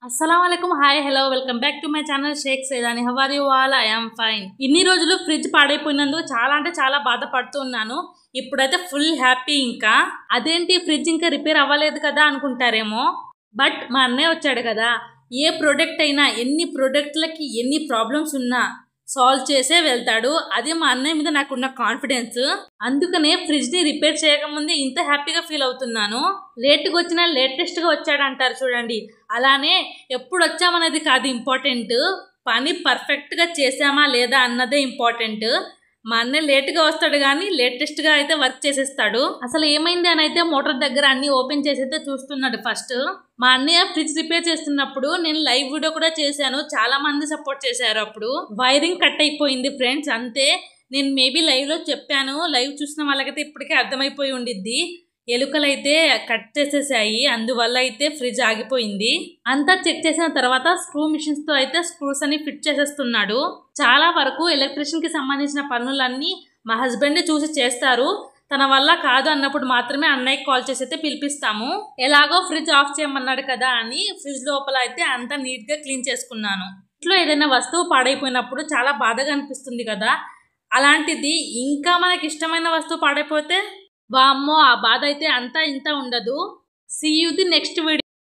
అస్సలాముఅలైకుం hi hello welcome back to my channel Shaik Saidani. How are you all? I am fine. ఇన్ని రోజులు fridge పాడైపోయినందుకు చాలా అంటే చాలా బాధపడుతున్నాను. ఇప్పుడైతే ఫుల్ హ్యాపీ. ఇంకా అదేంటి ఫ్రిడ్జ్ ఇంకా రిపేర్ అవ్వలేదు కదా అనుకుంటారేమో, బట్ మా అన్నయ్య వచ్చాడు కదా. ఏ ప్రోడక్ట్ అయినా ఎన్ని ప్రోడక్ట్లకి ఎన్ని ప్రాబ్లమ్స్ ఉన్నా సాల్వ్ చేసే వెళ్తాడు. అది మా అన్నయ్య మీద నాకున్న కాన్ఫిడెన్స్. అందుకనే ఫ్రిడ్జ్ ని రిపేర్ చేయకముందే ఇంత హ్యాపీగా ఫీల్ అవుతున్నాను. లేట్గా వచ్చినా లేటెస్ట్ గా వచ్చాడు అంటారు చూడండి, అలానే ఎప్పుడు వచ్చామనేది కాదు ఇంపార్టెంట్, పని పర్ఫెక్ట్ గా చేసామా లేదా అన్నదే ఇంపార్టెంట్. మా అన్నయ్య లేట్గా వస్తాడు కానీ లేటెస్ట్ గా అయితే వర్క్ చేసేస్తాడు. అసలు ఏమైంది అని అయితే మోటార్ దగ్గర అన్ని ఓపెన్ చేసైతే చూస్తున్నాడు ఫస్ట్. మా అన్నయ్య ఫ్రిడ్జ్ రిపేర్ చేస్తున్నప్పుడు నేను లైవ్ వీడియో కూడా చేశాను. చాలా మంది సపోర్ట్ చేశారు. అప్పుడు వైరింగ్ కట్ అయిపోయింది ఫ్రెండ్స్, అంతే. నేను మేబీ లైవ్ లో చెప్పాను. లైవ్ చూసిన వాళ్ళకైతే ఇప్పటికే అర్థమైపోయి ఉండిద్ది. ఎలుకలు అయితే కట్ చేసేసాయి, అందువల్ల అయితే ఫ్రిడ్జ్ ఆగిపోయింది. అంతా చెక్ చేసిన తర్వాత స్క్రూ మిషన్స్ తో అయితే స్క్రూస్ అన్ని ఫిట్ చేసేస్తున్నాడు. చాలా వరకు ఎలక్ట్రిషియన్ కి సంబంధించిన పనులన్నీ మా హస్బెండ్ చూసి చేస్తారు. తన వల్ల కాదు అన్నప్పుడు మాత్రమే అన్నయ్యకి కాల్ చేసి అయితే పిలిపిస్తాము. ఎలాగో ఫ్రిడ్జ్ ఆఫ్ చేయమన్నాడు కదా అని ఫ్రిడ్జ్ లోపల అయితే అంతా నీట్ గా క్లీన్ చేసుకున్నాను. ఇంట్లో ఏదైనా వస్తువు పాడైపోయినప్పుడు చాలా బాధగా అనిపిస్తుంది కదా. అలాంటిది ఇంకా మనకి ఇష్టమైన వస్తువు పాడైపోతే వామ్మో, ఆ బాధ అయితే అంతా ఇంత ఉండదు. See you the next video.